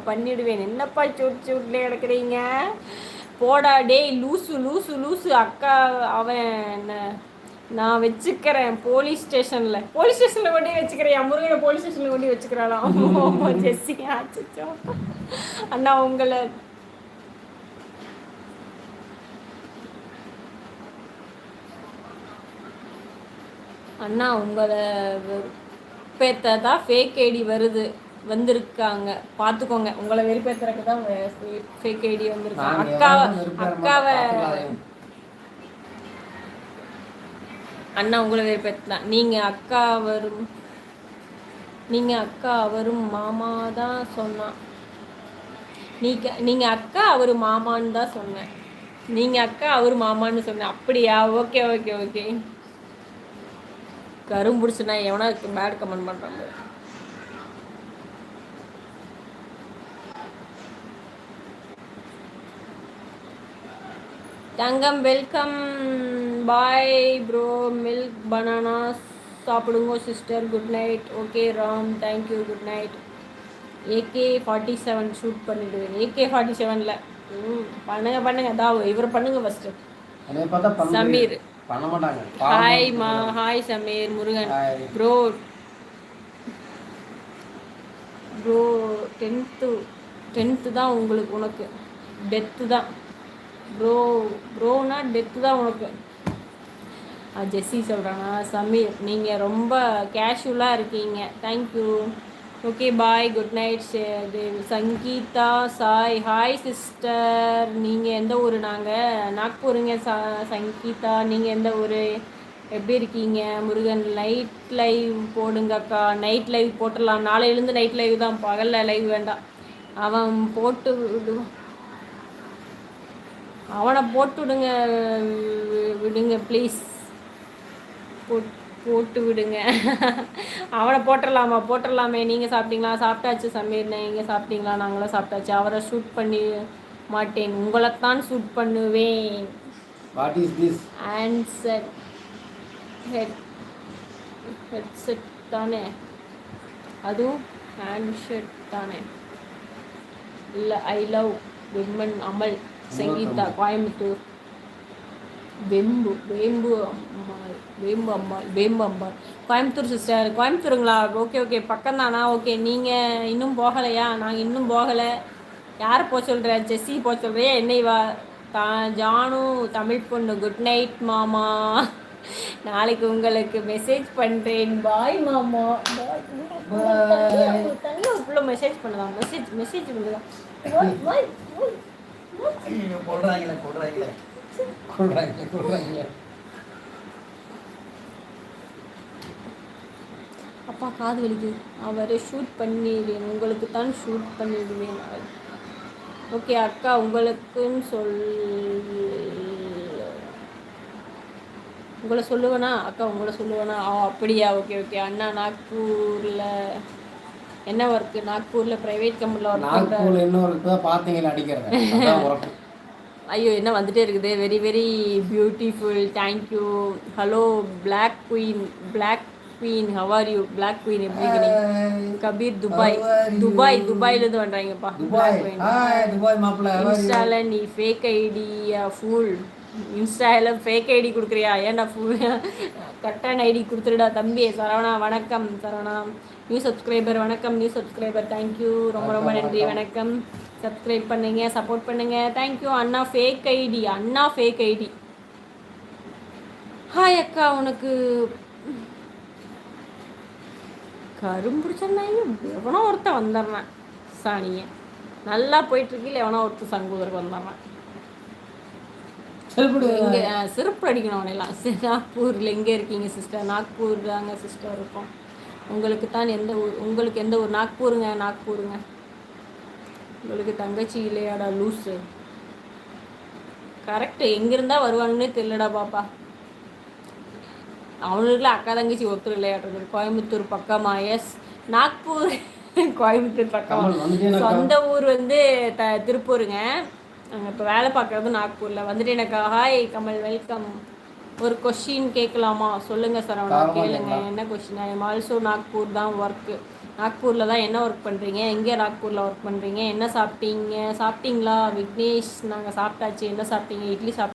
பண்ணிடுவேன். என்னப்பா சூட் சூட்லேயே கிடக்குறீங்க? போடா டேய் லூசு லூசு லூசு அக்கா. அவன் என்ன நான் வச்சுக்கிறேன் போலீஸ் ஸ்டேஷனில் கொண்டு வச்சுக்கிறேன். முருகனை போலீஸ் ஸ்டேஷனில் கொண்டு வச்சுக்கிறாளாம் ஜெஸ்ஸி. ஆச்சோ அண்ணா உங்களை அண்ணா உங்களை வெறுப்பேத்தான் ஃபேக் ஐடி வந்திருக்காங்க பார்த்துக்கோங்க. உங்களை வெறுப்பேத்துறதுக்கு தான் ஃபேக் ஐடி வந்திருக்காங்க. அக்காவை அண்ணா உங்களை வெறுப்பேற்றலாம். நீங்கள் அக்கா அவரும் மாமா தான் சொன்னான். நீங்கள் அக்கா அவர் மாமான்னு தான் சொன்னேன். நீங்கள் அக்கா அவர் மாமான்னு சொன்னேன். அப்படியா? Okay okay okay. கரும்புடிச்சுனா எவனா பேட் கமெண்ட் பண்ணுறாங்க. தங்கம் welcome. Bye bro. Milk banana சாப்பிடுங்க sister. Good night. Okay Ram thank you. Good night. AK-47 shoot பண்ணிடுவேன். AK-47ல பண்ணுங்க தான் இவர் பண்ணுங்க ஃபஸ்ட்டு. சமீர் பண்ண மாட்டாங்க. ஹாய் மா. Hi Sameer. Murugan bro. Bro 10th தான் உனக்கு டெத்து தான் ப்ரோனா டெத்து தான் உனக்கு. ஜெஸ்ஸி சொல்கிறானா? சமீர் நீங்கள் ரொம்ப கேஷுவலாக இருக்கீங்க. Thank you. Okay bye. Good night. Sangeetha Sai hi sister. நீங்கள் எந்த ஊர்? நாங்கள் நாக்பூருங்க. சங்கீதா நீங்கள் எந்த ஊர்? எப்படி இருக்கீங்க? முருகன் லைவ் போடுங்கக்கா. நைட் லைவ் போட்டுடலாம். நாளையிலேருந்து நைட் லைவ் தான். பகலில் லைவ் வேண்டாம். அவன் போட்டு விடுவான். அவனை போட்டு விடுங்க ப்ளீஸ். போட்டு விடுங்க. அவனை போட்டுடலாமே. நீங்கள் சாப்பிட்டீங்களா? சாப்பிட்டாச்சு சமீர். நீங்கள் சாப்பிட்டீங்களா? நாங்களும் சாப்பிட்டாச்சு. அவரை ஷூட் பண்ணி மாட்டேன், உங்களைத்தான் ஷூட் பண்ணுவேன். What is this? Answer headset தானே? அதுவும் ஹேண்ட்ஷெட் தானே? இல்லை. I love women. அமல். சங்கீதா கோயம்புத்தூர். வேம்பு அம்மாள் கோயம்புத்தூர் சிஸ்டர். கோயம்புத்தூருங்களா? ஓகே பக்கம் தானா? ஓகே. நீங்கள் இன்னும் போகலையா? நாங்கள் இன்னும் போகலை. யார் போக சொல்கிற? ஜெஸ்ஸி போக சொல்கிறியா? என்னை வா ஜானு தமிழ் பொண்ணு. குட் நைட் மாமா. நாளைக்கு உங்களுக்கு மெசேஜ் பண்ணுறேன். பாய் மாமா. தனியாக இவ்வளோ மெசேஜ் பண்ணலாம். மெசேஜ் பண்ணுதான். அப்பா காது வலிக்குது. அவரை ஷூட் பண்ணிடுவேன். உங்களுக்கு தான் ஷூட் பண்ணிடுவேன். ஓகே அக்கா உங்களுக்குன்னு உங்களை சொல்லுவேனா? அக்கா உங்களை சொல்லுவேனா? அப்படியா? ஓகே. அண்ணா நாக்பூரில் என்ன ஒர்க்கு? நாக்பூரில் ப்ரைவேட் கம்பெனியில் ஒர்க் பண்ணுறேன். ஐயோ என்ன வந்துட்டே இருக்குது. Very very beautiful. Thank you. Hello black queen how are you? Black queen எப்படி இருக்கீங்க? கபீர் துபாயிலேருந்து பண்ணுறாங்கப்பா. இன்ஸ்டால நீ ஃபேக் ஐடி ஃபுல். இன்ஸ்டாவில் ஃபேக் ஐடி கொடுக்குறியா? ஏன்டா ஃபுல் கரெக்டான ஐடி கொடுத்துருடா தம்பி. சரவணா வணக்கம். Saravana new subscriber. வணக்கம் நியூ சப்ஸ்கிரைபர். தேங்க்யூ. ரொம்ப நன்றி. வணக்கம். சப்ஸ்கிரைப் பண்ணுங்க, சப்போர்ட் பண்ணுங்க. தேங்க்யூ. அண்ணா ஃபேக் ஐடி. ஹாய் அக்கா. உனக்கு கரும்பிடிச்சனாங்க எவனோ ஒருத்தன் வந்துடுறேன். சாணியை நல்லா போயிட்டுருக்கீங்கள எவனோ ஒருத்தர் சங்கூதருக்கு வந்துடுறேன். எங்கே சிறப்பு அடிக்கணும் அவனெல்லாம். நாக்பூரில் எங்கே இருக்கீங்க சிஸ்டர்? நாக்பூர் தாங்க சிஸ்டர் இருக்கோம். உங்களுக்கு எந்த ஊர்? நாக்பூருங்க. உங்களுக்கு தங்கச்சி இல்லையாடா லூஸு? கரெக்டு. எங்கிருந்தா வருவானுன்னே தெரியலடா பாப்பா. அவனுக்குலாம் அக்கா தங்கச்சி ஒருத்தர் இல்லையாடுறது. கோயம்புத்தூர் பக்கமா? எஸ். நாக்பூர் கோயம்புத்தூர் பக்கமா. சொந்த ஊர் திருப்பூருங்க. நாங்கள் இப்போ வேலை பார்க்குறது நாக்பூரில். வந்துட்டு எனக்கு ஹாய் கமல் வெல்கம். ஒரு கொஷின் கேட்கலாமா? சொல்லுங்கள் சரவணா கேளுங்க. என்ன question? I am also Nagpur தான் ஒர்க்கு. நாக்பூரில் தான் என்ன ஒர்க் பண்ணுறீங்க? எங்கே நாக்பூரில் ஒர்க் பண்ணுறீங்க? என்ன சாப்பிட்டீங்களா? விக்னேஷ் நாங்கள் சாப்பிட்டாச்சு. என்ன சாப்பிட்டீங்க? இட்லி சாப்பிட்டீங்க.